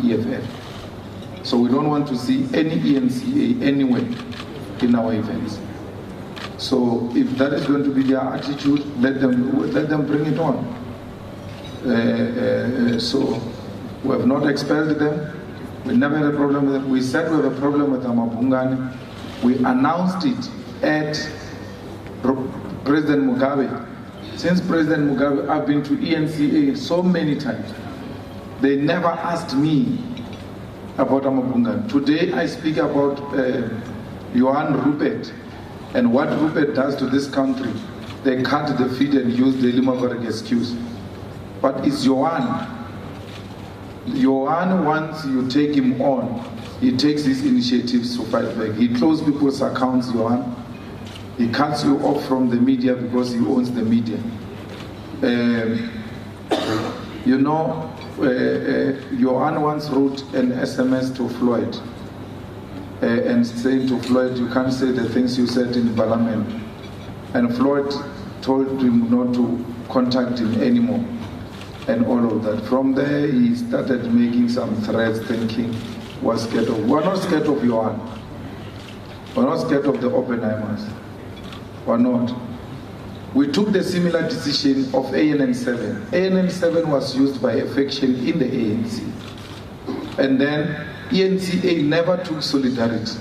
EFF. So we don't want to see any ENCA anywhere in our events. So if that is going to be their attitude, let them bring it on. So we have not expelled them. We never had a problem with them. We said we have a problem with Amabungani. We announced it at President Mugabe. Since President Mugabe, I've been to ENCA so many times. They never asked me about Amabungani. Today I speak about Johan Rupert and what Rupert does to this country. They cut the feed and use the Limaveric excuse. But it's Johan. Johan, once you take him on, he takes these initiatives to fight back. He closes people's accounts, Johan. He cuts you off from the media because he owns the media. Johan once wrote an SMS to Floyd and saying to Floyd, you can't say the things you said in Parliament. And Floyd told him not to contact him anymore and all of that. From there, he started making some threats, thinking, we're scared of. We're not scared of Johan. We're not scared of the Oppenheimers. We're not. We took the similar decision of ANN7. ANN7 was used by a faction in the ANC. And then ENCA never took solidarity.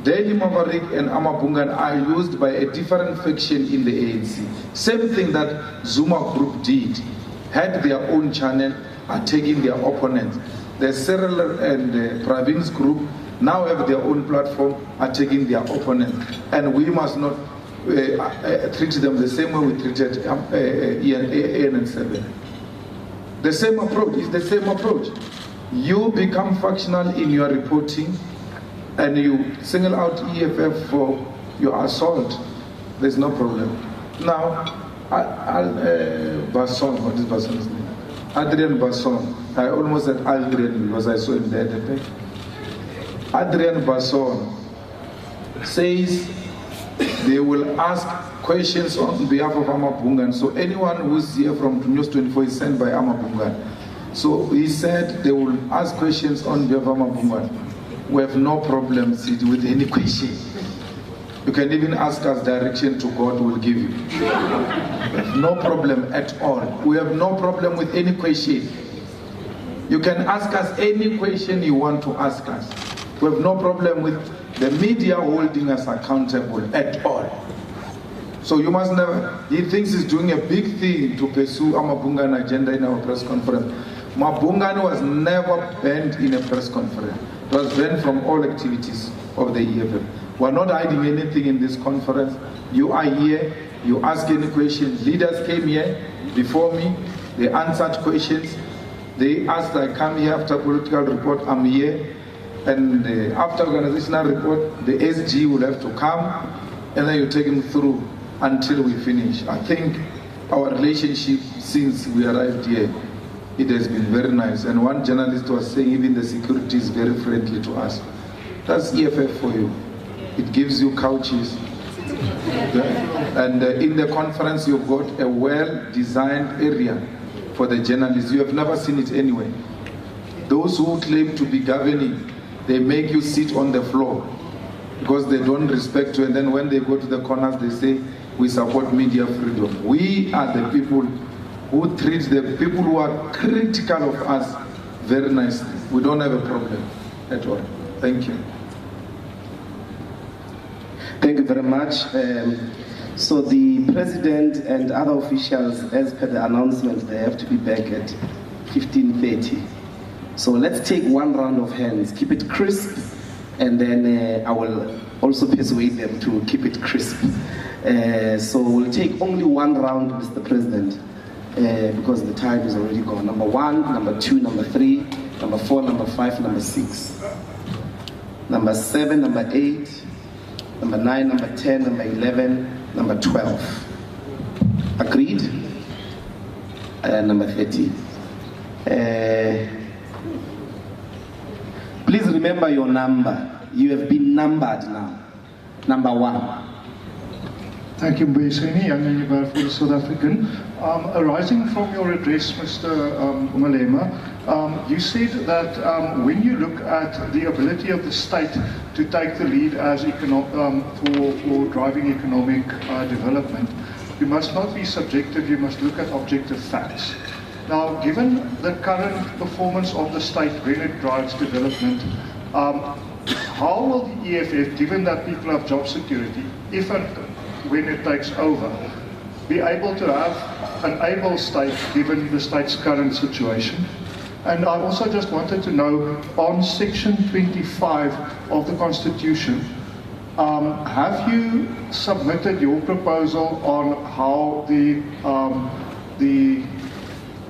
Daily Mavarik and Amabungan are used by a different faction in the ANC. Same thing that Zuma Group did. Had their own channel, are taking their opponents. The Cyril and Pravin's group now have their own platform, are taking their opponents. And we must not treat them the same way we treated ANN7. The same approach is the same approach. You become factional in your reporting and you single out EFF for your assault. There's no problem. Now, Basson, what is Basson's name? Adrian Basson. I almost said Adrian because I saw him there at the back. Adrian Basson says they will ask questions on behalf of Amabungan. So anyone who's here from News 24 is sent by Amabungan. So he said they will ask questions on behalf of Amabungan. We have no problem with any question. You can even ask us direction to God, we'll give you. We have no problem at all. We have no problem with any question. You can ask us any question you want to ask us. We have no problem with the media holding us accountable at all. So you must never, he thinks he's doing a big thing to pursue Amabungan agenda in our press conference. Mabungan was never banned in a press conference. It was banned from all activities of the EFF. We're not hiding anything in this conference. You are here, you ask any questions. Leaders came here before me, they answered questions. They asked, I come here after political report, I'm here. And after organizational report, the SG will have to come and then you take him through until we finish. I think our relationship since we arrived here, it has been very nice. And one journalist was saying even the security is very friendly to us. That's EFF for you. It gives you couches. And in the conference you've got a well-designed area for the journalists. You have never seen it anywhere. Those who claim to be governing, they make you sit on the floor because they don't respect you, and then when they go to the corners they say we support media freedom. We are the people who treat the people who are critical of us very nicely. We don't have a problem at all. Thank you. Thank you very much. So the president and other officials, as per the announcement, they have to be back at 15:30. So let's take one round of hands, keep it crisp, and then I will also persuade them to keep it crisp. So we'll take only one round, Mr. President, because the time is already gone. Number 1, number 2, number 3, number 4, number 5, number 6, number 7, number 8, number 9, number 10, number 11, number 12. Agreed? Number 30. Please remember your number. You have been numbered now. Number 1. Thank you, Mbuyiseni, Young University for the South African. Arising from your address, Mr. Malema, You said that when you look at the ability of the state to take the lead as for driving economic development, you must not be subjective, you must look at objective facts. Now, given the current performance of the state when it drives development, how will the EFF, given that people have job security, if and when it takes over, be able to have an able state given the state's current situation? And I also just wanted to know, on Section 25 of the Constitution, have you submitted your proposal on how the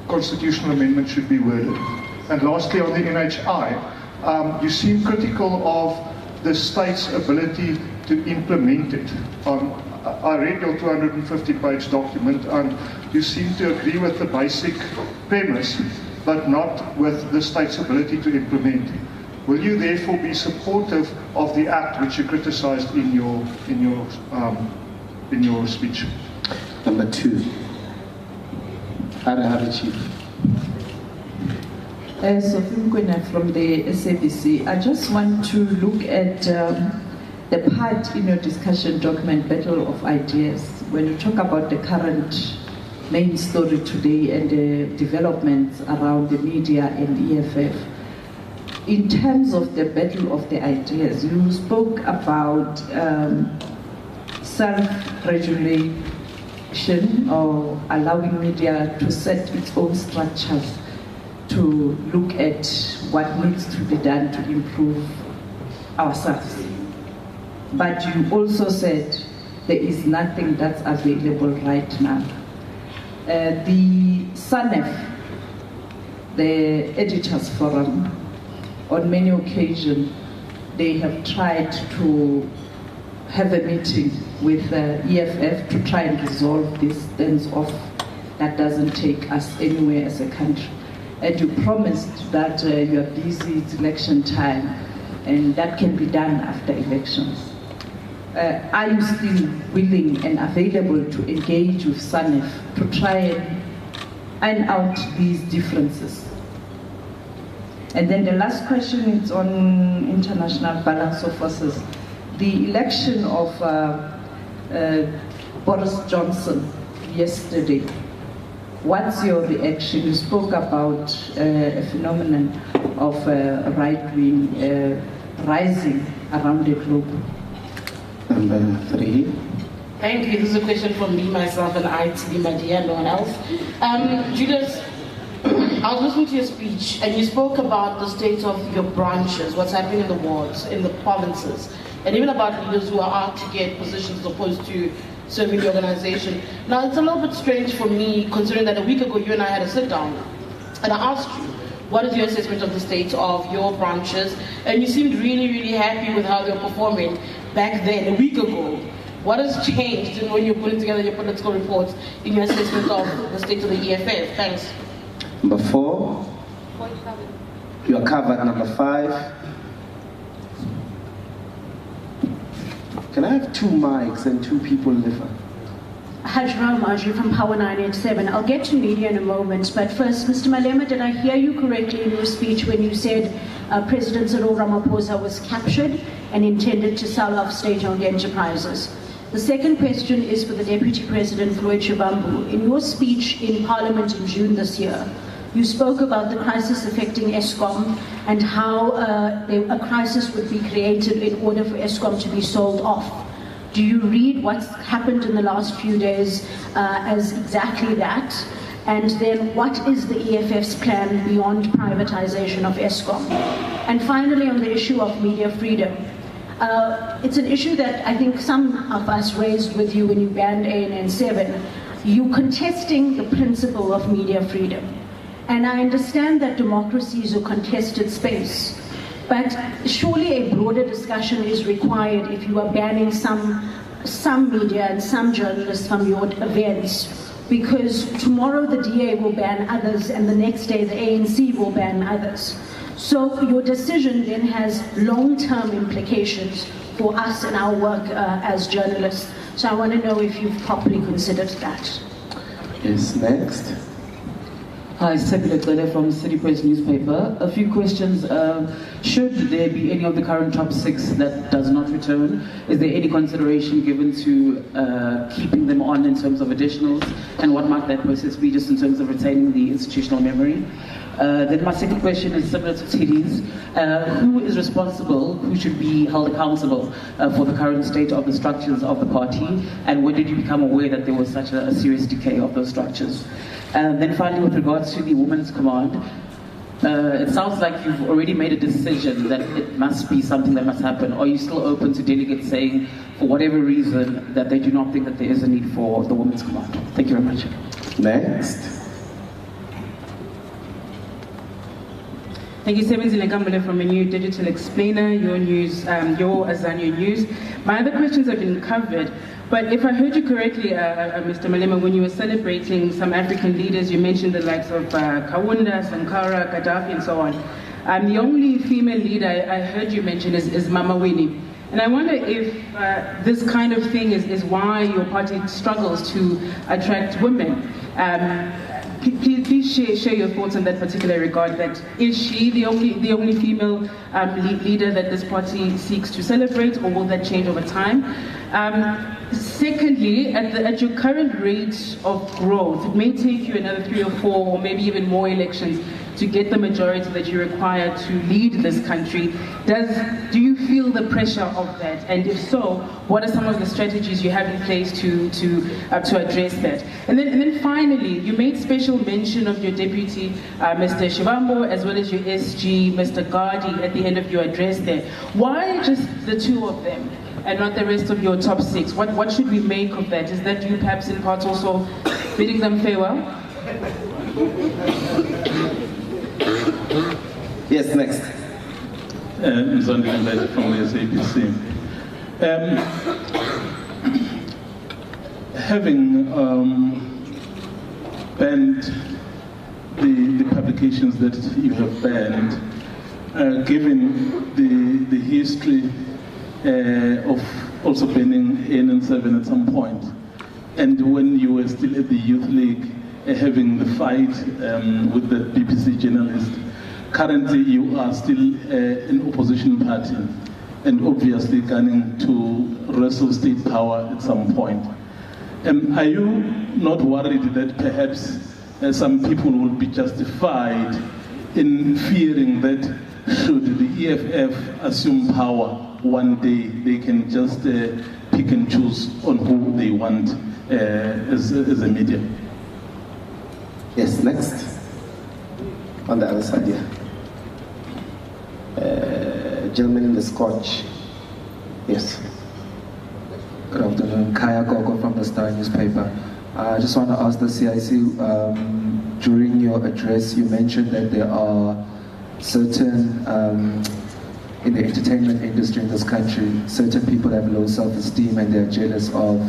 constitutional amendment should be worded? And lastly, on the NHI, you seem critical of the state's ability to implement it. I read your 250-page document, and you seem to agree with the basic premise, but not with the state's ability to implement. Will you therefore be supportive of the act which you criticized in your speech? Number 2. Chief. Sophie Mkwena from the SABC. I just want to look at the part in your discussion document, Battle of Ideas, when you talk about the current main story today and the developments around the media and EFF. In terms of the battle of the ideas, you spoke about self-regulation or allowing media to set its own structures to look at what needs to be done to improve ourselves. But you also said there is nothing that's available right now. The SANEF, the Editors Forum, on many occasions, they have tried to have a meeting with EFF to try and resolve this standoff that doesn't take us anywhere as a country. And you promised that you are busy, it's election time, and that can be done after elections. Are you still willing and available to engage with SANEF to try and iron out these differences? And then the last question is on international balance of forces. The election of Boris Johnson yesterday, what's your reaction? You spoke about a phenomenon of right-wing rising around the globe. Number 3. Thank you. This is a question from me, myself, and ITV Madia, no one else. Julius, I was listening to your speech, and you spoke about the state of your branches, what's happening in the wards, in the provinces, and even about leaders who are out to get positions as opposed to serving the organization. Now, it's a little bit strange for me, considering that a week ago you and I had a sit-down, and I asked you, what is your assessment of the state of your branches? And you seemed really, really happy with how they were performing back then, a week ago. What has changed when you're putting together your political reports in your assessment of the state of the EFF? Thanks. Number 4. You are covered. Number 5. Can I have 2 mics and 2 people in the front? Hajra Marjorie from Power 987. I'll get to media in a moment, but first, Mr. Malema, did I hear you correctly in your speech when you said President Cyril Ramaphosa was captured and intended to sell off state-owned enterprises? The second question is for the Deputy President, Floyd Shivambu. In your speech in Parliament in June this year, you spoke about the crisis affecting Eskom and how a crisis would be created in order for Eskom to be sold off. Do you read what's happened in the last few days as exactly that? And then what is the EFF's plan beyond privatization of Eskom? And finally, on the issue of media freedom, it's an issue that I think some of us raised with you when you banned ANN 7. You contesting the principle of media freedom. And I understand that democracy is a contested space. But surely a broader discussion is required if you are banning some media and some journalists from your events, because tomorrow the DA will ban others and the next day the ANC will ban others. So your decision then has long-term implications for us and our work as journalists. So I want to know if you've properly considered that. Yes, next. Hi, Sebile Cele from City Press newspaper. A few questions. Should there be any of the current top 6 that does not return, is there any consideration given to keeping them on in terms of additionals? And what might that process be just in terms of retaining the institutional memory? Then my second question is similar to Tidi's. Who is responsible, who should be held accountable for the current state of the structures of the party? And when did you become aware that there was such a serious decay of those structures? And then finally, with regards to the Women's Command, it sounds like you've already made a decision that it must be something that must happen. Are you still open to delegates saying, for whatever reason, that they do not think that there is a need for the Women's Command? Thank you very much. Next. Thank you, Sebenzile Nkambule from a new digital explainer, your news, your Azania News. My other questions have been covered, but if I heard you correctly, Mr. Malema, when you were celebrating some African leaders, you mentioned the likes of Kaunda, Sankara, Gaddafi, and so on. The only female leader I heard you mention is Mama Winnie. And I wonder if this kind of thing is why your party struggles to attract women. Please share your thoughts on that particular regard. That is she the only female leader that this party seeks to celebrate, or will that change over time? Secondly, at your current rate of growth, it may take you another 3 or 4, or maybe even more elections to get the majority that you require to lead this country. Do you feel the pressure of that? And if so, what are some of the strategies you have in place to address that? And then finally, you made special mention of your deputy, Mr. Shivambo, as well as your SG, Mr. Gardi, at the end of your address there. Why just the 2 of them and not the rest of your top 6? What should we make of that? Is that you perhaps in part also bidding them farewell? Yes, next. Mzondile from the SABC. Having banned the publications that you have banned, given the history of also banning AN7 at some point, and when you were still at the Youth League, having the fight with the BBC journalist, currently you are still an opposition party and obviously gunning to wrestle state power at some point. Are you not worried that perhaps some people will be justified in fearing that should the EFF assume power one day, they can just pick and choose on who they want as a media? Yes, next. On the other side, yeah. Gentleman in the Scotch. Yes. Good afternoon. Kaya Gogo from the Star newspaper. I just want to ask the CIC, during your address you mentioned that there are certain, in the entertainment industry in this country, certain people have low self-esteem and they're jealous of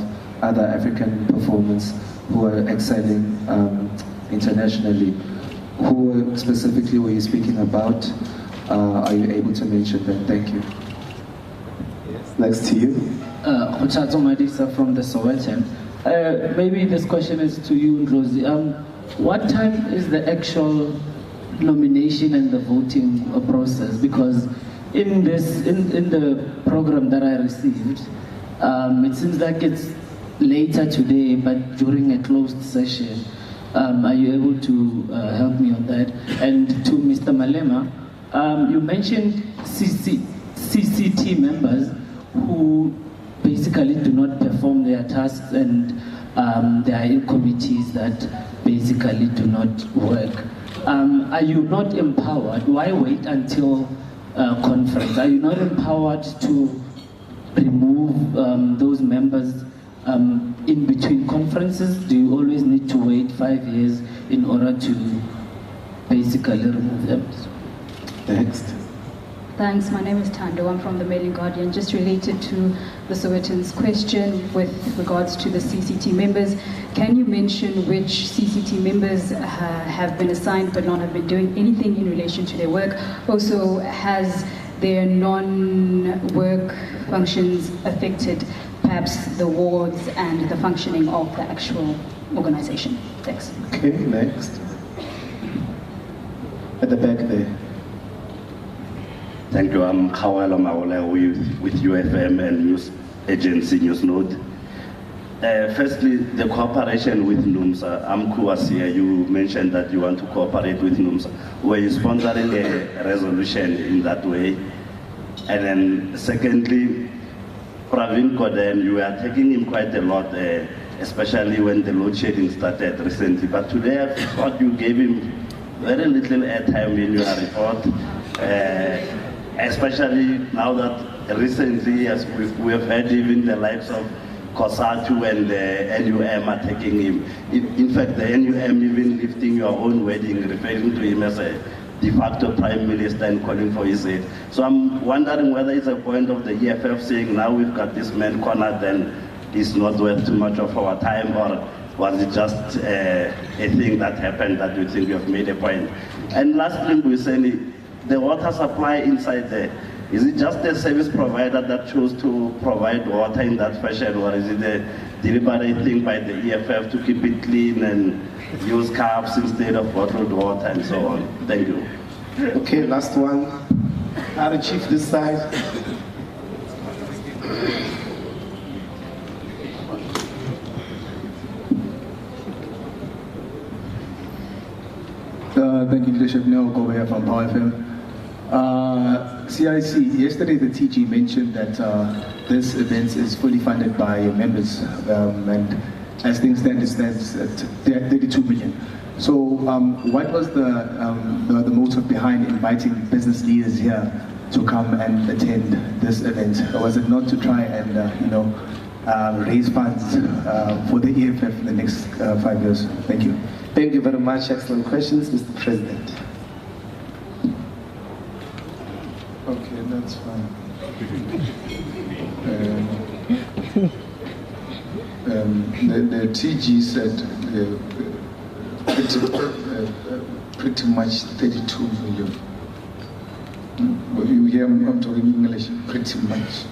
other African performers who are excelling internationally. Who specifically were you speaking about? Are you able to mention that? Thank you. Yes. Next to you. Ochato Madisa from the Sowetan. Maybe this question is to you, Rosie. What time is the actual nomination and the voting process? Because in the program that I received, it seems like it's later today, but during a closed session. Are you able to help me on that? And to Mr. Malema, you mentioned CCT members who basically do not perform their tasks, and they are in committees that basically do not work. Are you not empowered? Why wait until conference? Are you not empowered to remove those members in between conferences? Do you always need to wait 5 years in order to basically remove them? Next. Thanks. My name is Tando. I'm from the Mail and Guardian. Just related to the Sowetan's question with regards to the CCT members, can you mention which CCT members have been assigned but not have been doing anything in relation to their work? Also, has their non-work functions affected perhaps the wards and the functioning of the actual organization? Thanks. Okay, next. at the back there. Thank you. I'm Khawelo Maola with UFM and News Agency Newsnode. Firstly, the cooperation with NUMSA. I'm Kuwasia. You mentioned that you want to cooperate with NUMSA. Were you sponsoring a resolution in that way? And then secondly, Pravin Koden, you are taking him quite a lot, especially when the load shedding started recently. But today I thought you gave him very little airtime in your report, especially now that recently, as we have heard, even the likes of COSATU and the NUM are taking him. In fact, the NUM even lifting your own wedding, referring to him as a de facto prime minister and calling for his aid. So I'm wondering whether it's a point of the EFF saying now we've got this man cornered and he's not worth too much of our time, or was it just a thing that happened that you think you have made a point? And lastly, we say the water supply inside there, is it just a service provider that chose to provide water in that fashion, or is it a deliberate thing by the EFF to keep it clean and use cups instead of bottled water and so on? Thank you. Okay, last one. Our chief this side. Thank you, Leadership. Neil Gobea from Power FM. CIC, yesterday the TG mentioned that this event is fully funded by members, and as things stand, it stands at 32 million. So what was the motive behind inviting business leaders here to come and attend this event? Or was it not to try and raise funds for the EFF in the next 5 years? Thank you. Thank you very much. Excellent questions, Mr. President. Okay, that's fine. The TG said pretty much 32 million. You hear I'm talking English, pretty much.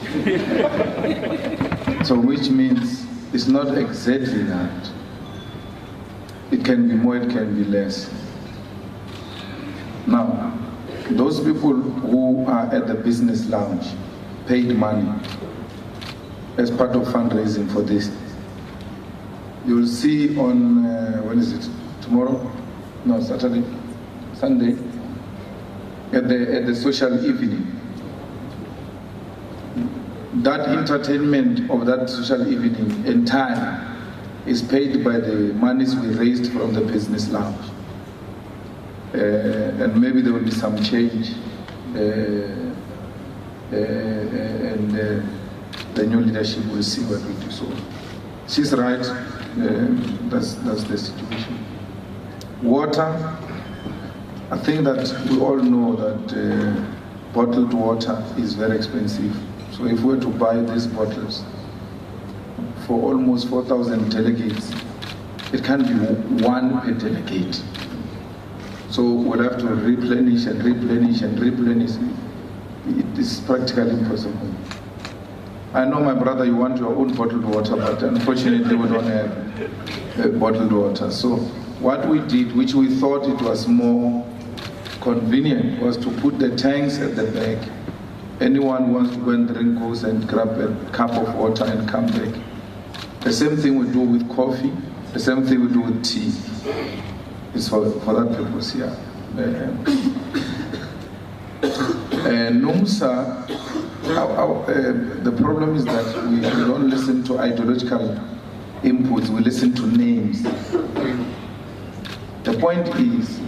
So which means it's not exactly that. It can be more, it can be less. Now, those people who are at the business lounge paid money as part of fundraising for this. You'll see on, when is it? Tomorrow? No, Saturday? Sunday? At the social evening. That entertainment of that social evening entirely is paid by the monies we raised from the business lounge. And maybe there will be some change, and the new leadership will see what we do. So she's right, that's the situation. Water, I think that we all know that bottled water is very expensive. So if we were to buy these bottles for almost 4,000 delegates, it can't be one per delegate. So we'll have to replenish and replenish and replenish. It is practically impossible. I know, my brother, you want your own bottled water, but unfortunately we don't have bottled water. So what we did, which we thought it was more convenient, was to put the tanks at the back. Anyone who wants to go and drink goes and grab a cup of water and come back. The same thing we do with coffee, the same thing we do with tea. It's for that purpose here. NUMSA, the problem is that we don't listen to ideological inputs, we listen to names. The point is,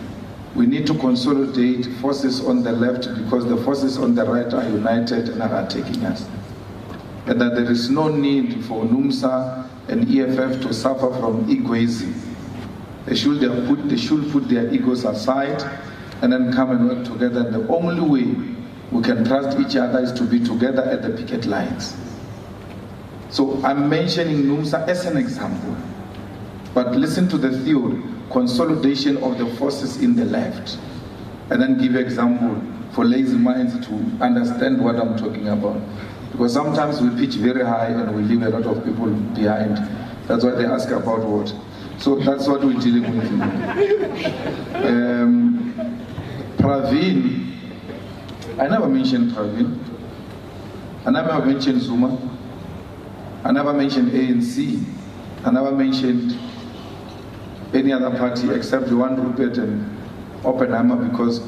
we need to consolidate forces on the left because the forces on the right are united and are attacking us. And that there is no need for NUMSA and EFF to suffer from egoism. They should put their egos aside and then come and work together. The only way we can trust each other is to be together at the picket lines. So I'm mentioning NUMSA as an example. But listen to the theory, consolidation of the forces in the left. And then give an example for lazy minds to understand what I'm talking about. Because sometimes we pitch very high and we leave a lot of people behind. That's why they ask about what. So that's what we're dealing with. Praveen, I never mentioned Praveen. I never mentioned Zuma. I never mentioned ANC. I never mentioned any other party except the one Rupert and Oppenheimer, because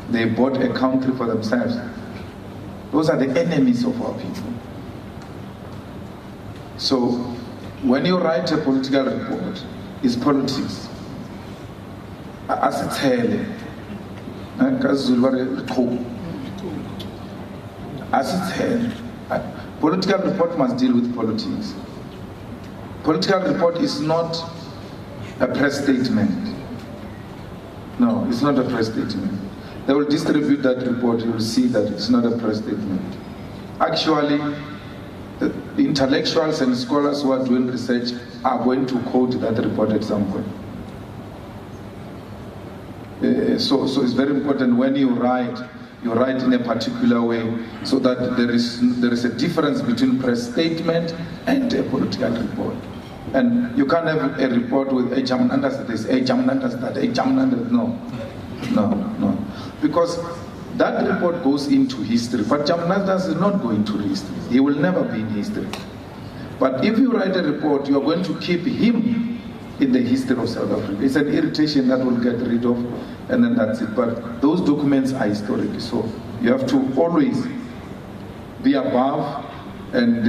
they bought a country for themselves. Those are the enemies of our people. So when you write a political report, it's politics. As it's hell. As it's hell. Political report must deal with politics. Political report is not a press statement. No, it's not a press statement. They will distribute that report, you will see that it's not a press statement. Actually, the intellectuals and scholars who are doing research are going to quote that report at some point. So it's very important when you write in a particular way, so that there is a difference between press statement and a political report. And you can't have a report with a Jamnandas this, a Jamnandas that, a Jamnandas, no. Because that report goes into history, but Jamnandas is not going to history. He will never be in history. But if you write a report, you are going to keep him in the history of South Africa. It's an irritation that we'll get rid of, and then that's it. But those documents are historic, so you have to always be above and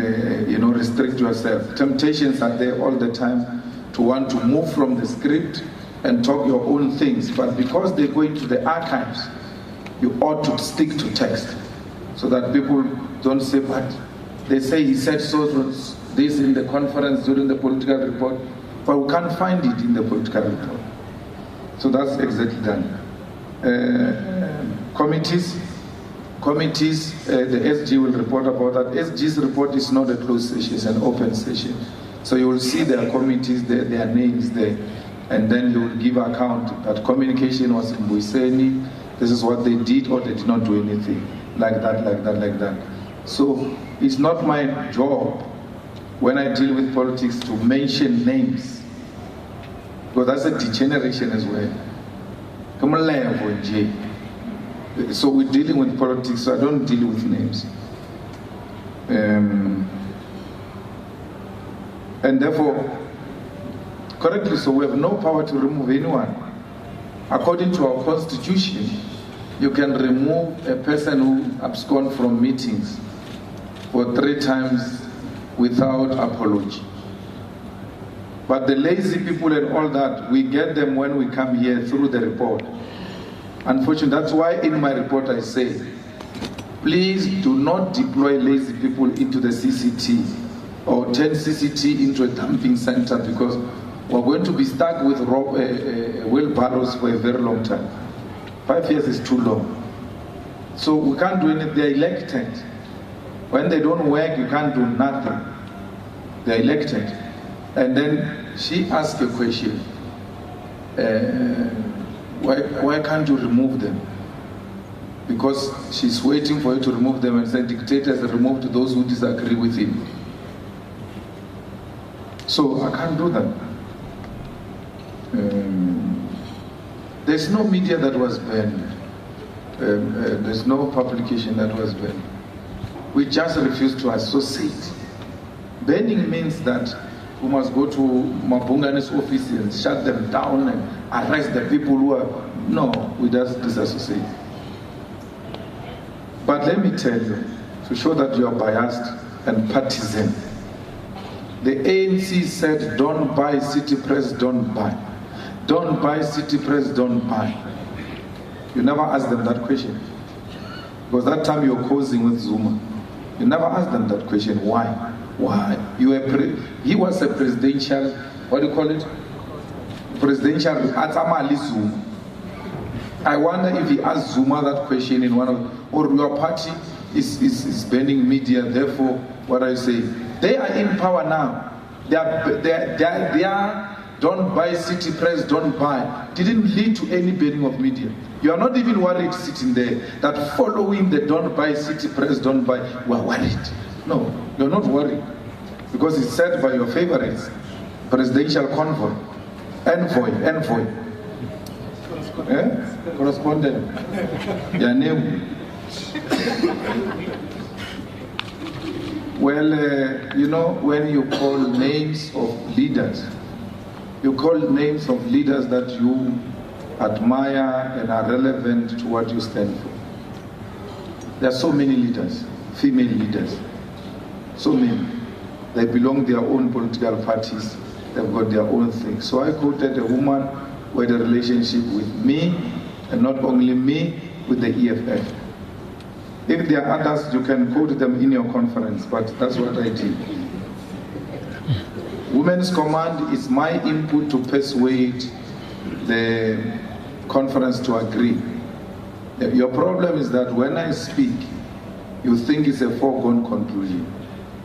restrict yourself. Temptations are there all the time to want to move from the script and talk your own things, but because they go into the archives, you ought to stick to text, so that people don't say, but they say he said so this in the conference during the political report, but we can't find it in the political report. So that's exactly done. Committees, the SG will report about that. SG's report is not a closed session, it's an open session. So you will see their committees, their names there, and then you will give account that communication was in Buiseni, this is what they did or they did not do anything, like that. So it's not my job when I deal with politics to mention names, because that's a degeneration as well. So we're dealing with politics, so I don't deal with names. And therefore, correctly so, we have no power to remove anyone. According to our constitution, you can remove a person who absconded from meetings for 3 times without apology. But the lazy people and all that, we get them when we come here through the report. Unfortunately, that's why in my report I say, please do not deploy lazy people into the CCT or turn CCT into a dumping center, because we're going to be stuck with wheelbarrows for a very long time. 5 years is too long. So we can't do anything. They're elected. When they don't work, you can't do nothing. They're elected. And then she asked a question, why can't you remove them? Because she's waiting for you to remove them, and said dictators removed those who disagree with him. So I can't do that. There's no media that was banned. There's no publication that was banned. We just refuse to associate. Banning means that we must go to Mabunga's office and shut them down and arrest the people who are... No, we just disassociate. But let me tell you, to show that you are biased and partisan, the ANC said, don't buy City Press, don't buy. Don't buy City Press, don't buy. You never asked them that question. Because that time you were causing with Zuma. You never asked them that question. Why? Why? He was a presidential, what do you call it? Presidential Atamali Zuma. I wonder if he asked Zuma that question in one of, or your party is banning media, therefore, what I say, they are in power now. They are don't buy City Press, don't buy, didn't lead to any banning of media. You are not even worried sitting there that following the don't buy City Press, don't buy, we are worried. No, you're not worried. Because it's said by your favorites, presidential convoy, envoy. Correspondent. Your name? Well, you know, when you call names of leaders, you call names of leaders that you admire and are relevant to what you stand for. There are so many leaders, female leaders, so many. They belong to their own political parties, they've got their own thing. So I quoted a woman who had a relationship with me, and not only me, with the EFF. If there are others, you can quote them in your conference, but that's what I did. Women's Command is my input to persuade the conference to agree. Your problem is that when I speak, you think it's a foregone conclusion.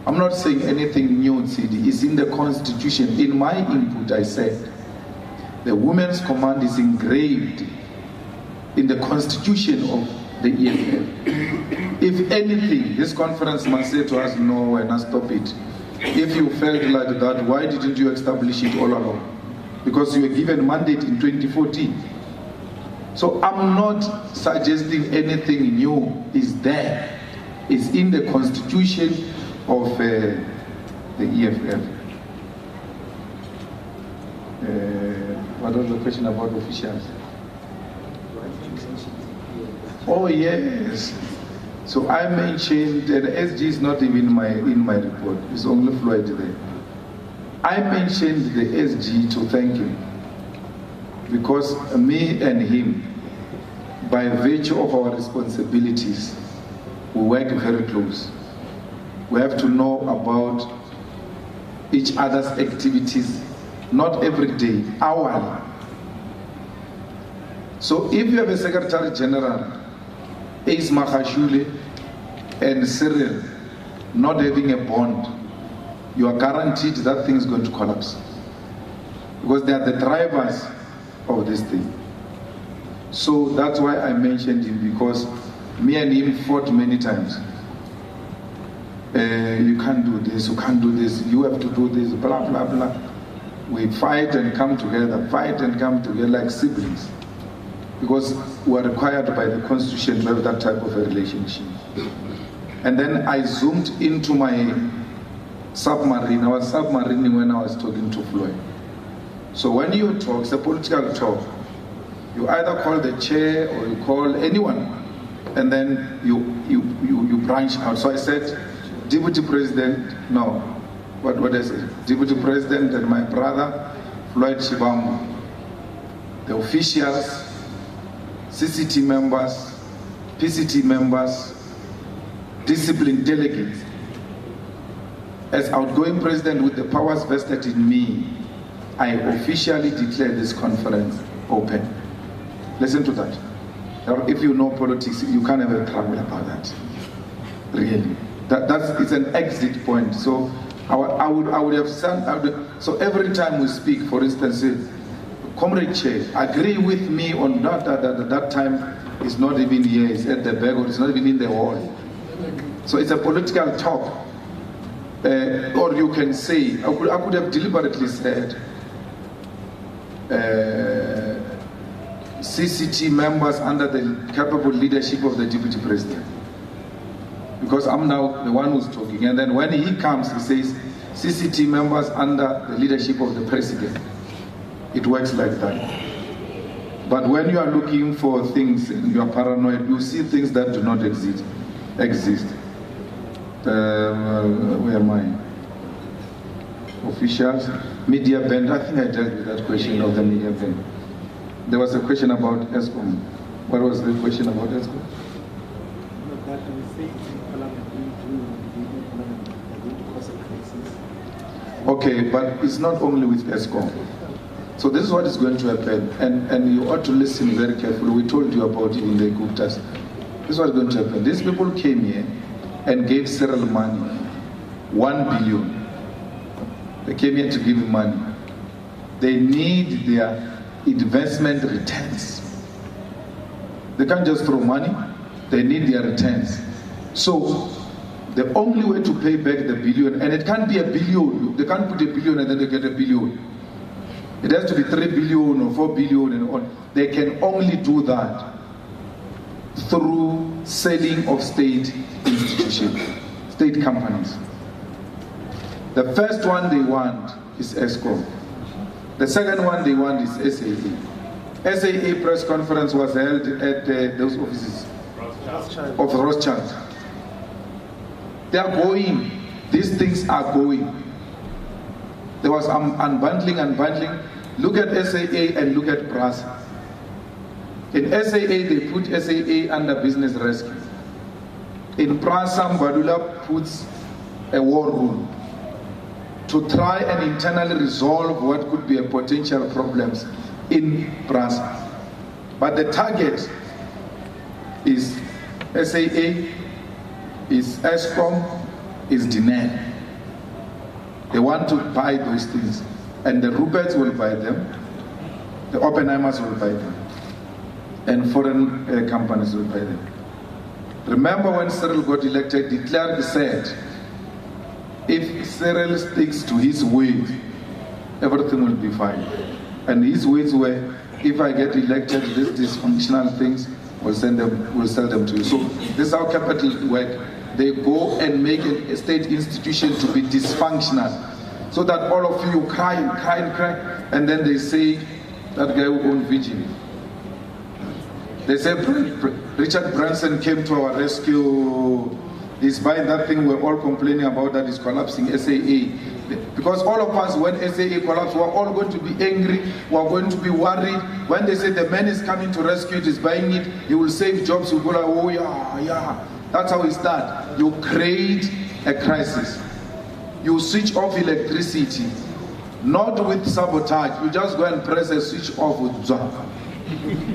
I'm not saying anything new, CD. It's in the Constitution. In my input, I said, the Women's Command is engraved in the Constitution of the EFF. If anything, this conference must say to us, no, and stop it. If you felt like that, why didn't you establish it all along? Because you were given mandate in 2014. So I'm not suggesting anything new is there. It's in the Constitution of the EFF. What was the question about officials? Oh yes. So I mentioned that SG is not even in my report. It's only Floyd there. I mentioned the SG to thank him because me and him, by virtue of our responsibilities, we work very close. We have to know about each other's activities, not every day, hourly. So if you have a Secretary General, Ace Makashule and Cyril not having a bond, you are guaranteed that thing is going to collapse. Because they are the drivers of this thing. So that's why I mentioned him, because me and him fought many times. You can't do this, you can't do this, you have to do this, blah, blah, blah. We fight and come together like siblings. Because we are required by the Constitution to have that type of a relationship. And then I zoomed into my submarine. I was submarining when I was talking to Floyd. So when you talk, it's a political talk. You either call the chair or you call anyone, and then you branch out. So I said, Deputy President, no. What is it? Deputy President and my brother, Floyd Shibambu, the officials, CCT members, PCT members, disciplined delegates. As outgoing president with the powers vested in me, I officially declare this conference open. Listen to that. If you know politics, you can't have a trouble about that. Really. It's an exit point. So I would have said, so every time we speak, for instance, say, Comrade Chair, agree with me on that time is not even here, it's at the back, or it's not even in the hall. So it's a political talk. Or you can say, I could have deliberately said, CCT members under the capable leadership of the Deputy President. Because I'm now the one who's talking. And then when he comes, he says, CCT members under the leadership of the President. It works like that. But when you are looking for things and you are paranoid, you see things that do not exist. Where am I? Officials, media ban. I think I dealt with that question of the media ban. There was a question about ESCOM. What was the question about ESCOM? Okay, but it's not only with ESCOM. So this is what is going to happen, and you ought to listen very carefully. We told you about it in the Guptas. This is what is going to happen. These people came here and gave Cyril money, 1 billion. They came here to give him money. They need their investment returns. They can't just throw money, they need their returns. So the only way to pay back the billion, and it can't be a billion, they can't put a billion and then they get a billion. It has to be 3 billion or 4 billion and on. They can only do that through selling of state institutions, state companies. The first one they want is ESCOM. The second one they want is SAA. SAA press conference was held at those offices of Rothschild. They are going. These things are going. There was unbundling. Look at SAA and look at PRASA. In SAA, they put SAA under business rescue. In PRASA, Mbadula puts a war room to try and internally resolve what could be a potential problems in PRASA. But the target is SAA, is ESCOM, is DINED. They want to buy those things. And the Ruperts will buy them, the Oppenheimers will buy them, and foreign companies will buy them. Remember when Cyril got elected, de Klerk said, if Cyril sticks to his ways, everything will be fine. And his ways were, if I get elected, these dysfunctional things, we'll sell them to you. So this is how capital work. They go and make a state institution to be dysfunctional, so that all of you cry, and then they say, that guy who owned Virgin. They say, Richard Branson came to our rescue. He's buying that thing we're all complaining about that is collapsing, SAA. Because all of us, when SAA collapsed, we're all going to be angry, we're going to be worried. When they say the man is coming to rescue it, he's buying it, he will save jobs, you go like, oh yeah. That's how it starts. You create a crisis. You switch off electricity, not with sabotage. You just go and press a switch off with Zwa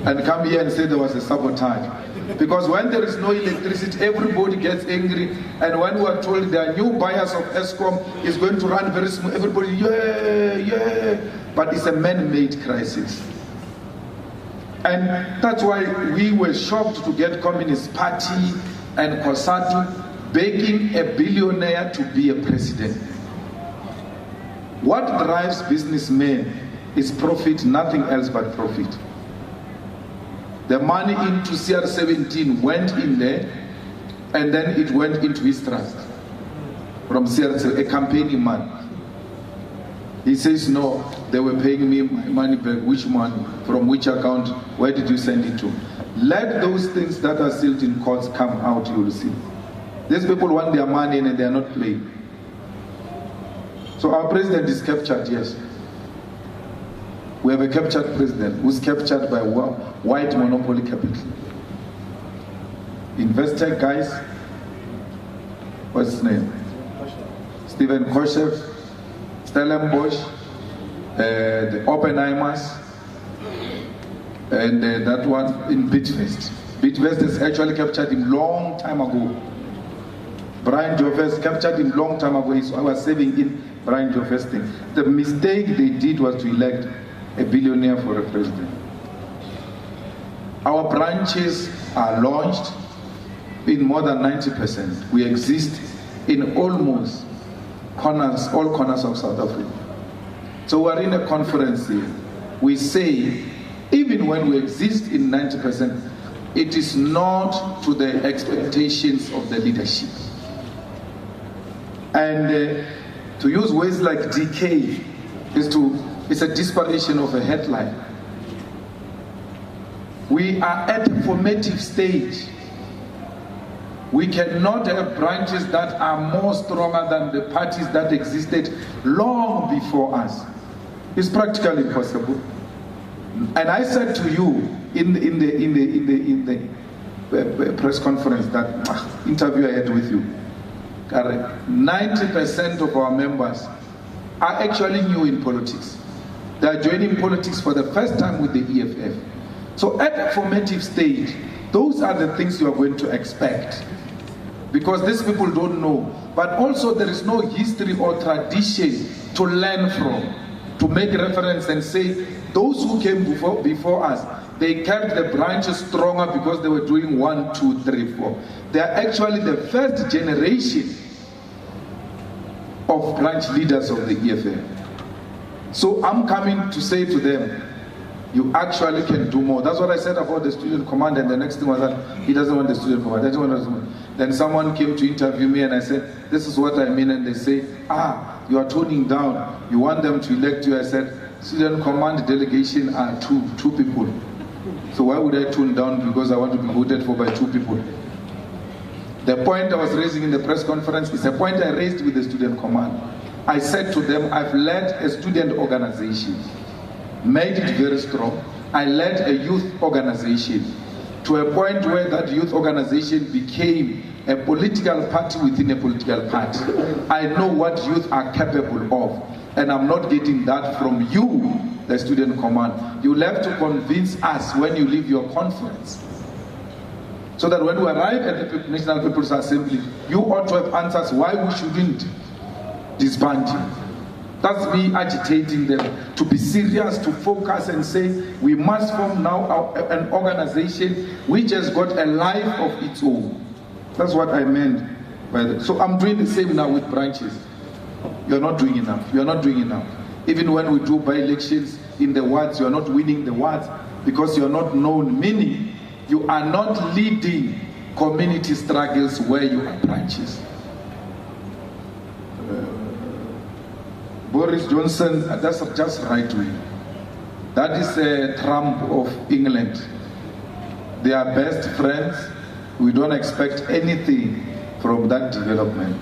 and come here and say there was a sabotage. Because when there is no electricity, everybody gets angry. And when we are told there are new buyers of ESCOM, is going to run very smooth, everybody, yeah. But it's a man-made crisis. And that's why we were shocked to get Communist Party and COSATU begging a billionaire to be a president. What drives businessmen is profit, nothing else but profit. The money into CR17 went in there, and then it went into his trust from CR17, a campaigning man. He says, no, they were paying me my money back. Which money? From which account? Where did you send it to? Let those things that are sealed in courts come out, you will see. These people want their money and they are not playing. So our president is captured, yes. We have a captured president who's captured by white monopoly capital. Investor guys, what's his name? Stephen Koshev, Stellenbosch, the Oppenheimers, and that one in Bidvest. Bidvest has actually captured him long time ago. Brian Joffes captured him long time ago. I was saving in Brian Joffes thing. The mistake they did was to elect a billionaire for a president. Our branches are launched in more than 90%. We exist in almost all corners of South Africa. So we're in a conference here. We say, even when we exist in 90%, it is not to the expectations of the leadership. And to use words like decay is a desperation of a headline. We are at a formative stage. We cannot have branches that are more stronger than the parties that existed long before us. It's practically impossible. And I said to you in the press conference, that interview I had with you, 90% of our members are actually new in politics. They are joining politics for the first time with the EFF. So at a formative stage, those are the things you are going to expect. Because these people don't know. But also there is no history or tradition to learn from, to make reference and say, those who came before us, they kept the branches stronger because they were doing 1, 2, 3, 4. They are actually the first generation of branch leaders of the EFF. So I'm coming to say to them, you actually can do more. That's what I said about the student command, and the next thing was that he doesn't want the student command. Then someone came to interview me and I said, this is what I mean, and they say, you are toning down. You want them to elect you. I said, student command delegation are two people. So why would I tone down because I want to be voted for by 2 people? The point I was raising in the press conference is a point I raised with the student command. I said to them, I've led a student organization, made it very strong. I led a youth organization to a point where that youth organization became a political party within a political party. I know what youth are capable of, and I'm not getting that from you, the student command. You'll have to convince us when you leave your conference, so that when we arrive at the National People's Assembly, you ought to have answers why we shouldn't disband you. That's me agitating them to be serious, to focus and say, we must form now an organization which has got a life of its own. That's what I meant by that. So I'm doing the same now with branches. You're not doing enough. You're not doing enough. Even when we do by-elections in the wards, you're not winning the wards because you're not known, meaning you are not leading community struggles where you are branches. Boris Johnson, that's just right wing. That is a Trump of England. They are best friends. We don't expect anything from that development.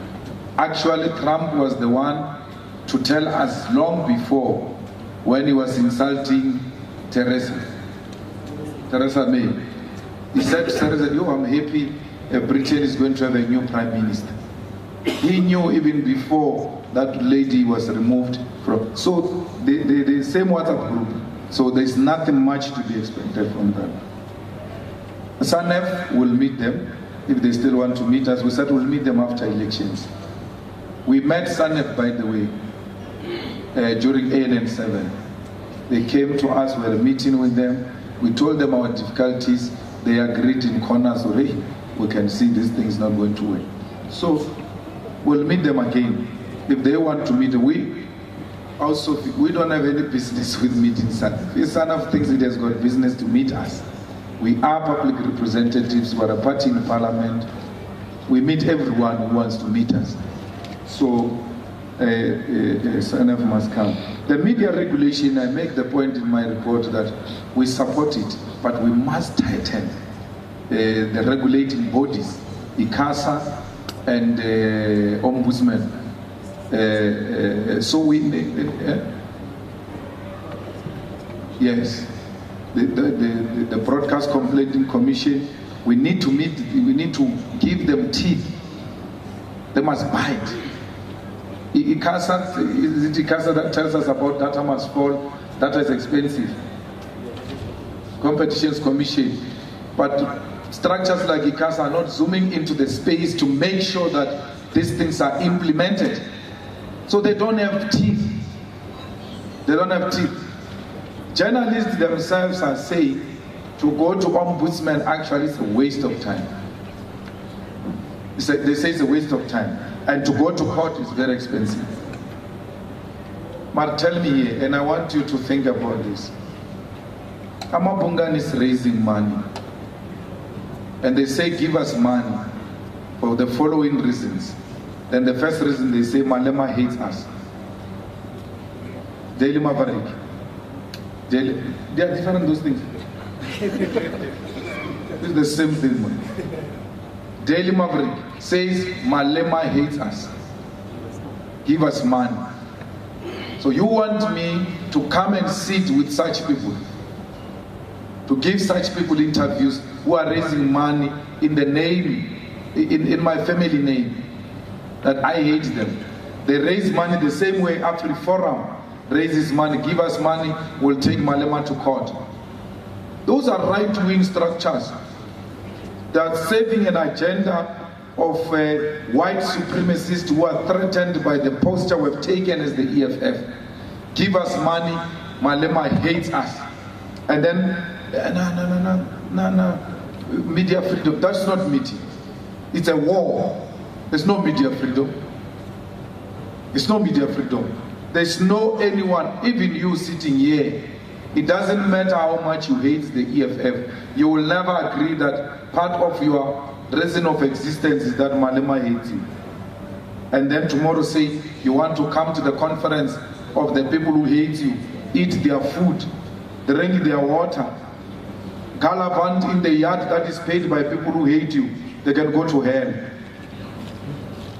Actually, Trump was the one to tell us long before when he was insulting Theresa May. He said to Theresa, I'm happy Britain is going to have a new prime minister. He knew even before that lady was removed from. So the same WhatsApp group. So there's nothing much to be expected from them. SANEF will meet them if they still want to meet us. We said we'll meet them after elections. We met SANEF, by the way, during ANN 7. They came to us, we had a meeting with them. We told them our difficulties. They agreed in corners, so hey, we can see this thing is not going to work. So we'll meet them again. If they want to meet, we don't have any business with meeting SANEF. If SANEF thinks it has got business to meet us, we are public representatives, we're a party in parliament. We meet everyone who wants to meet us. So SANEF must come. The media regulation, I make the point in my report that we support it, but we must tighten the regulating bodies, ICASA and Ombudsman. So we yes, the Broadcast Complaining Commission, we need to meet, we need to give them teeth. They must bite. ICASA, is it ICASA that tells us about data must fall? Data is expensive. Competitions Commission. But structures like ICASA are not zooming into the space to make sure that these things are implemented. So they don't have teeth. They don't have teeth. Journalists themselves are saying to go to Ombudsman actually is a waste of time. They say it's a waste of time. And to go to court is very expensive. But tell me here, and I want you to think about this. Amabungan is raising money. And they say, give us money for the following reasons. Then the first reason they say, Malema hates us. Daily Maverick. They are different, those things. It's the same thing, man. Daily Maverick says, Malema hates us. Give us money. So you want me to come and sit with such people, to give such people interviews who are raising money in the name, in my family name, that I hate them. They raise money the same way Afri Forum raises money, give us money, we'll take Malema to court. Those are right-wing structures that are serving an agenda of white supremacists who are threatened by the posture we've taken as the EFF. Give us money, Malema hates us. And then, no, media freedom, that's not media. It's a war. There's no media freedom. It's no media freedom. There's no anyone, even you sitting here, it doesn't matter how much you hate the EFF, you will never agree that part of your reason of existence is that Malema hates you. And then tomorrow say you want to come to the conference of the people who hate you, eat their food, drink their water, gallivant in the yard that is paid by people who hate you, they can go to hell.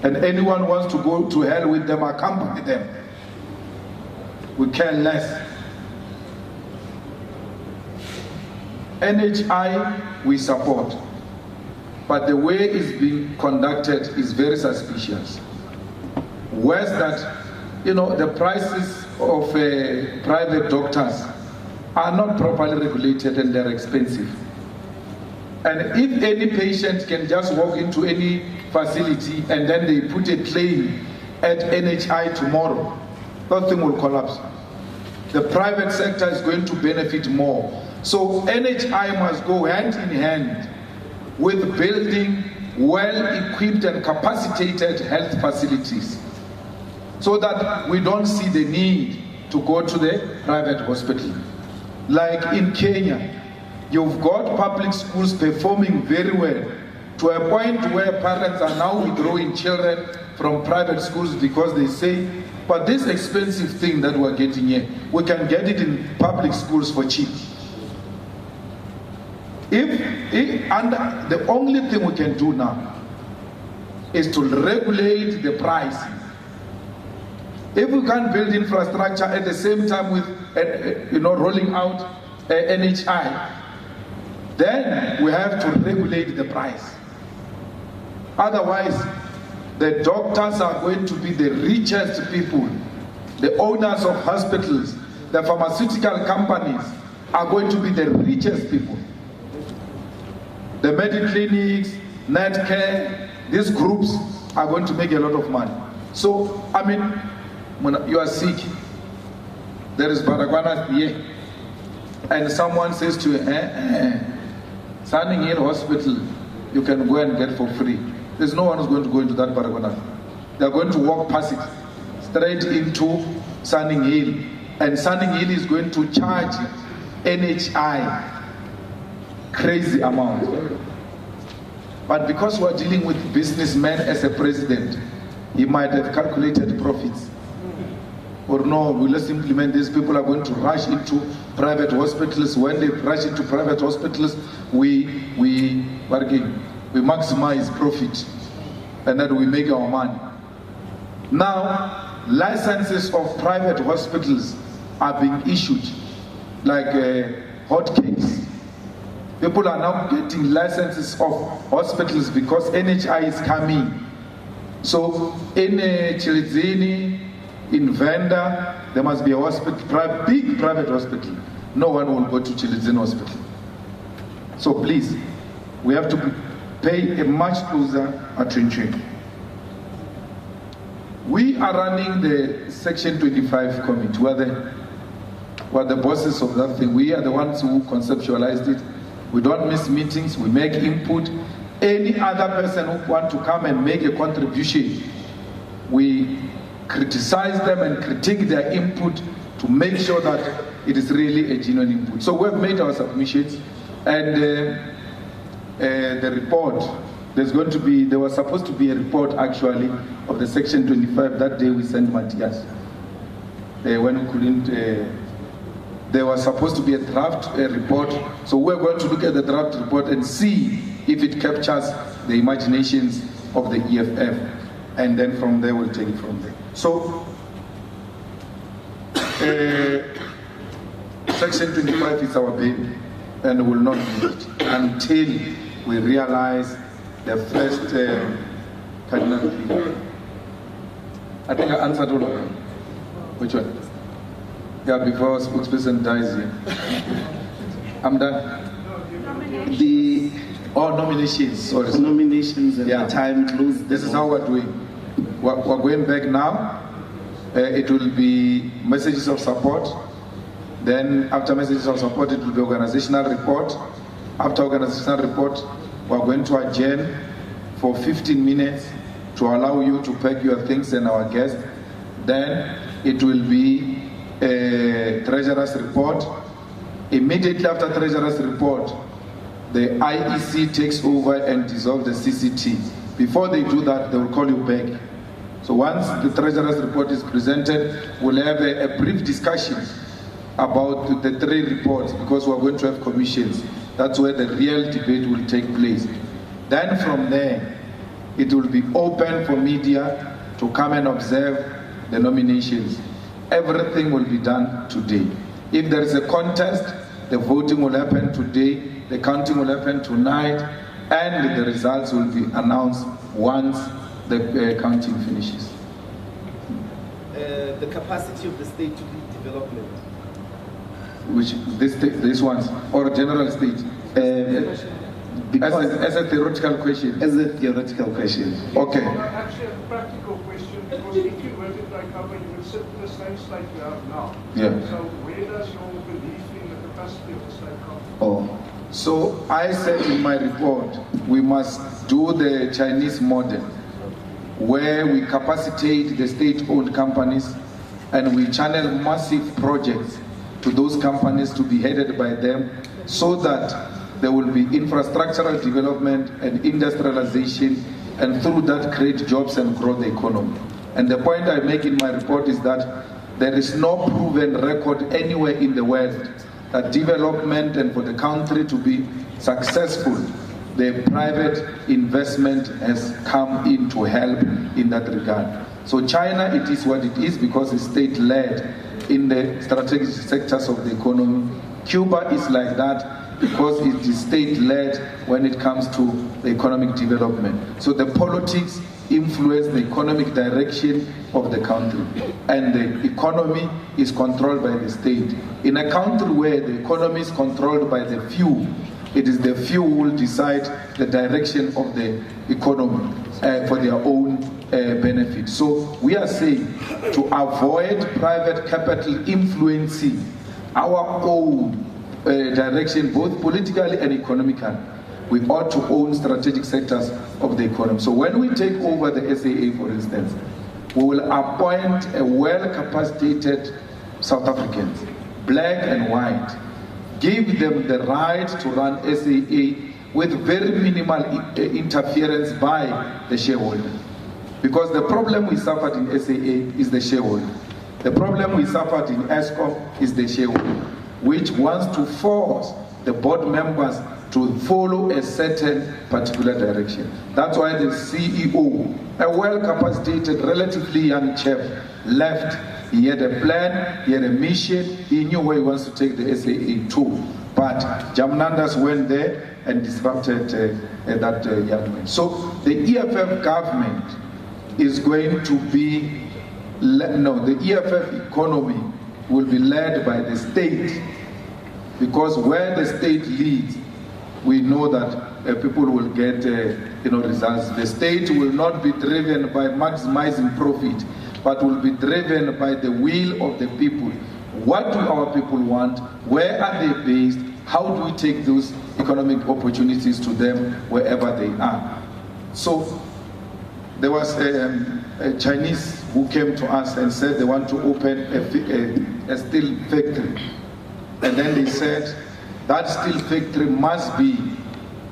And anyone wants to go to hell with them, accompany them. We care less. NHI we support, but the way it's being conducted is very suspicious. Worse that, the prices of private doctors are not properly regulated and they're expensive. And if any patient can just walk into any facility and then they put a claim at NHI tomorrow, that thing will collapse. The private sector is going to benefit more. So NHI must go hand in hand with building well-equipped and capacitated health facilities so that we don't see the need to go to the private hospital. Like in Kenya, you've got public schools performing very well to a point where parents are now withdrawing children from private schools because they say, but this expensive thing that we're getting here, we can get it in public schools for cheap. And the only thing we can do now is to regulate the pricing. If we can't build infrastructure at the same time with rolling out NHI, then we have to regulate the price. Otherwise, the doctors are going to be the richest people. The owners of hospitals, the pharmaceutical companies are going to be the richest people. The mediclinics, Netcare, these groups are going to make a lot of money. So, when you are sick, there is Baragwana here, and someone says to you, Standing Hill Hospital, you can go and get for free. There's no one who's going to go into that Baragwana. They're going to walk past it, straight into Standing Hill, and Standing Hill is going to charge NHI crazy amount. But because we're dealing with businessmen as a president, he might have calculated profits. Or no, let's implement this. People are going to rush into private hospitals. When they rush into private hospitals, we maximize profit, and then we make our money. Now, licenses of private hospitals are being issued like hotcakes. People are now getting licenses of hospitals because NHI is coming. So in Chilizini, in Venda, there must be a hospital, big private hospital. No one will go to Chilizini Hospital. So please, we have to pay a much closer attention. We are running the Section 25 committee. We're the bosses of that thing. We are the ones who conceptualized it. We don't miss meetings, we make input. Any other person who wants to come and make a contribution, we criticize them and critique their input to make sure that it is really a genuine input. So we've made our submissions, and the report, there was supposed to be a report actually of the Section 25. That day we sent Matthias. When we couldn't, there was supposed to be a draft report, so we're going to look at the draft report and see if it captures the imaginations of the EFF, and then from there we'll take it from there. So, Section 25 is our baby, and will not be it until we realize the first cardinal thing. I think I answered all of them. Which one? Yeah, before spokesperson dies here. I'm done. Nominations. Sorry. Nominations and the time closed. This is how we're doing. We're going back now. It will be messages of support. Then after messages of support, it will be organizational report. After organizational report, we're going to adjourn for 15 minutes to allow you to pack your things and our guests. Then it will be a treasurer's report. Immediately after treasurer's report, the IEC takes over and dissolves the CCT. Before they do that, they will call you back. So once the treasurer's report is presented, we'll have a brief discussion about the 3 reports, because we're going to have commissions. That's where the real debate will take place. Then from there, it will be open for media to come and observe the nominations. Everything will be done today. If there is a contest, the voting will happen today, the counting will happen tonight, and the results will be announced once the counting finishes. The capacity of the state to lead development. Which, this ones, or general state? As a theoretical question. As a theoretical question. Okay. Actually, a practical question, because if you were to take over, you would sit in the same state you have now. Yeah. So where does your belief in the capacity of the state come from? Oh. So I said in my report, we must do the Chinese model, where we capacitate the state-owned companies and we channel massive projects to those companies to be headed by them, so that there will be infrastructural development and industrialization, and through that create jobs and grow the economy. And the point I make in my report is that there is no proven record anywhere in the world that development and for the country to be successful, the private investment has come in to help in that regard. So China, it is what it is because it's state-led in the strategic sectors of the economy. Cuba is like that because it is state-led when it comes to the economic development. So the politics influence the economic direction of the country, and the economy is controlled by the state. In a country where the economy is controlled by the few, it is the few who will decide the direction of the economy for their own benefit. So we are saying to avoid private capital influencing our own direction, both politically and economically, we ought to own strategic sectors of the economy. So when we take over the SAA, for instance, we will appoint a well-capacitated South Africans, black and white, give them the right to run SAA with very minimal interference by the shareholder. Because the problem we suffered in SAA is the shareholder. The problem we suffered in ESCOM is the shareholder, which wants to force the board members to follow a certain particular direction. That's why the CEO, a well-capacitated, relatively young chap, left. He had a plan, he had a mission, he knew where he wants to take the SAA to. But Jamnandas went there and disrupted that young man. So the EFF government is going to be, the EFF economy will be led by the state, because where the state leads, we know that people will get results. The state will not be driven by maximizing profit, but will be driven by the will of the people. What do our people want? Where are they based? How do we take those economic opportunities to them wherever they are? So there was a Chinese who came to us and said they want to open a steel factory. And then they said that steel factory must be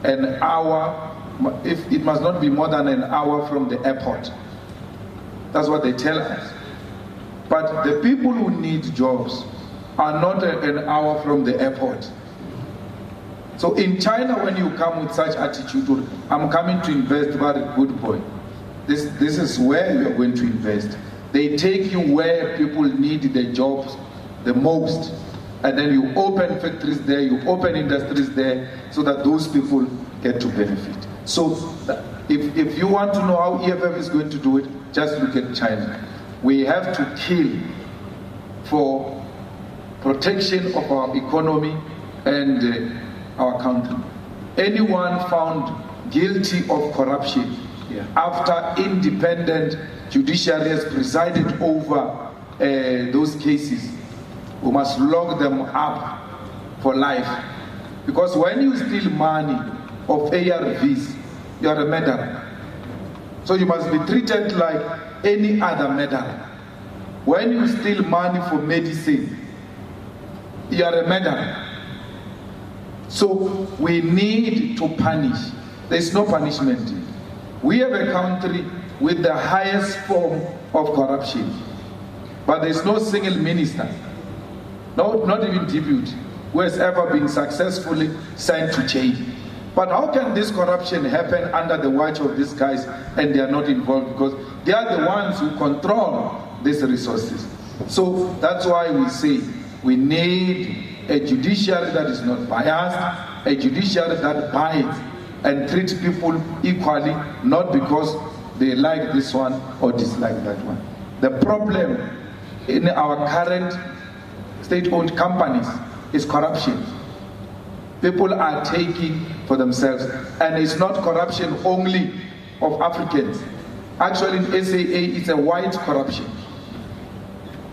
an hour, if it must not be more than an hour from the airport. That's what they tell us. But the people who need jobs are not an hour from the airport. So in China, when you come with such attitude, I'm coming to invest, very good boy. This is where you are going to invest. They take you where people need the jobs the most. And then you open factories there, you open industries there, so that those people get to benefit. So if you want to know how EFF is going to do it, just look at China. We have to kill for protection of our economy and our country. Anyone found guilty of corruption after independent judiciary has presided over those cases, we must lock them up for life. Because when you steal money of ARVs, you are a murderer. So you must be treated like any other murderer. When you steal money for medicine, you are a murderer. So we need to punish. There is no punishment. We have a country with the highest form of corruption, but there is no single minister, not even deputy, who has ever been successfully sent to jail. But how can this corruption happen under the watch of these guys and they are not involved? Because they are the ones who control these resources. So that's why we say we need a judiciary that is not biased, a judiciary that bites and treats people equally, not because they like this one or dislike that one. The problem in our current state-owned companies is corruption. People are taking for themselves, and it's not corruption only of Africans. Actually, in SAA, it's a white corruption.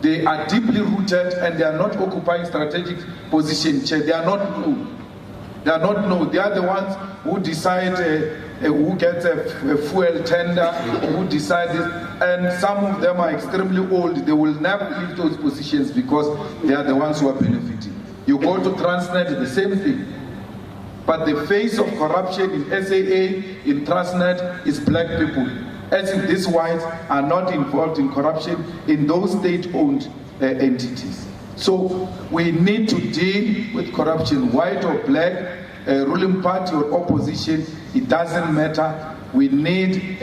They are deeply rooted, and they are not occupying strategic positions. They are not known. They are not known. They are the ones who decide who gets a fuel tender, who decide this, and some of them are extremely old. They will never leave those positions because they are the ones who are benefiting. You go to Transnet, the same thing. But the face of corruption in SAA, in Transnet, is black people. As if these whites are not involved in corruption in those state-owned entities. So we need to deal with corruption, white or black, ruling party or opposition, it doesn't matter. We need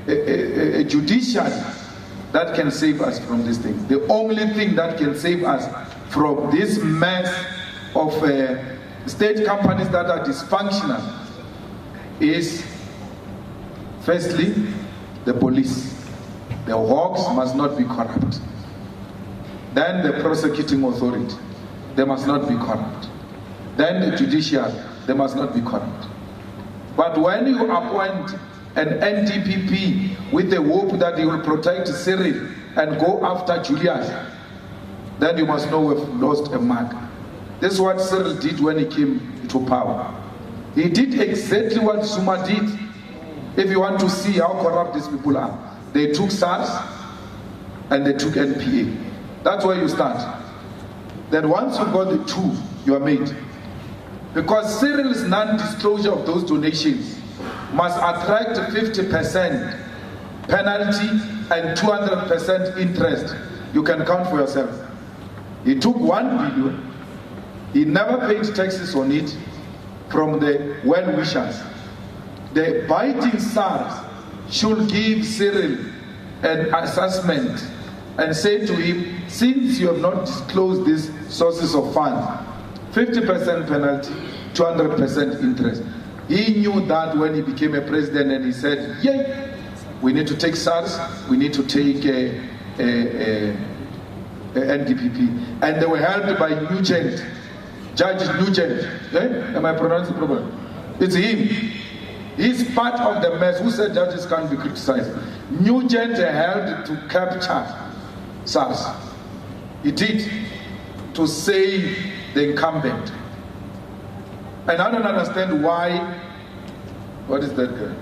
a judiciary that can save us from these things. The only thing that can save us from this mess of state companies that are dysfunctional is, firstly, the police. The hawks must not be corrupt. Then the prosecuting authority, they must not be corrupt. Then the judiciary, they must not be corrupt. But when you appoint an NDPP with the hope that he will protect Cyril and go after Julius, then you must know we've lost a mark. This is what Cyril did when he came to power. He did exactly what Zuma did. If you want to see how corrupt these people are, they took SARS and they took NPA. That's where you start. Then once you got the two, you are made. Because Cyril's non-disclosure of those donations must attract 50% penalty and 200% interest. You can count for yourself. He took 1 billion. He never paid taxes on it from the well-wishers. The biting SARS should give Cyril an assessment and say to him, since you have not disclosed these sources of funds, 50% penalty, 200% interest. He knew that when he became a president, and he said, yay, we need to take SARS, we need to take NDPP. And they were helped by Nugent, Judge Nugent. Am I pronouncing it properly? It's him. He's part of the mess. Who said judges can't be criticized? Nugent helped to capture SARS. He did, to save the incumbent. And I don't understand why, what is that guy?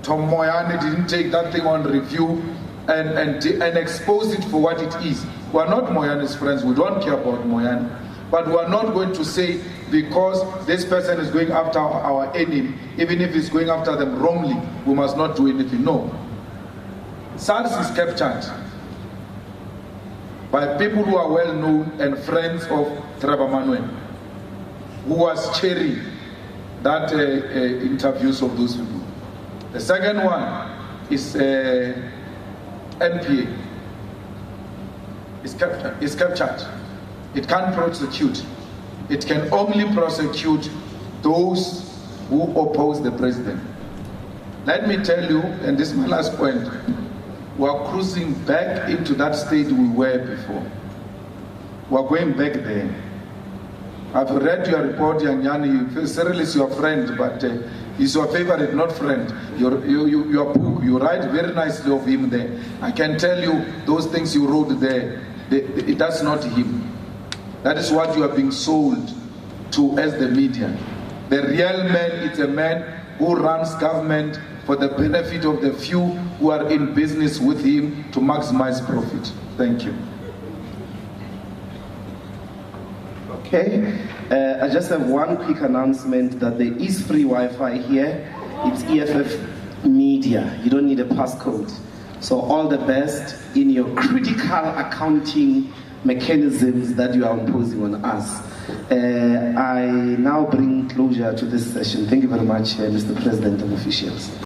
Tom Moyane didn't take that thing on review and expose it for what it is. We are not Moyane's friends, we don't care about Moyane. But we are not going to say because this person is going after our enemy, even if he's going after them wrongly, we must not do anything. No. SARS is captured by people who are well known and friends of Trevor Manuel, who was chairing that interviews of those people. The second one is NPA. It's captured. It can't prosecute. It can only prosecute those who oppose the president. Let me tell you, and this is my last point, we are cruising back into that state we were before. We are going back there. I've read your report, Yanyani. Cyril is your friend, but he's your favorite, not friend. Your book, you write very nicely of him there. I can tell you those things you wrote there, that's not him. That is what you are being sold to as the media. The real man is a man who runs government for the benefit of the few who are in business with him to maximize profit. Thank you. Okay, I just have one quick announcement that there is free Wi-Fi here. It's EFF Media. You don't need a passcode. So all the best in your critical accounting mechanisms that you are imposing on us. I now bring closure to this session. Thank you very much, Mr. President and officials.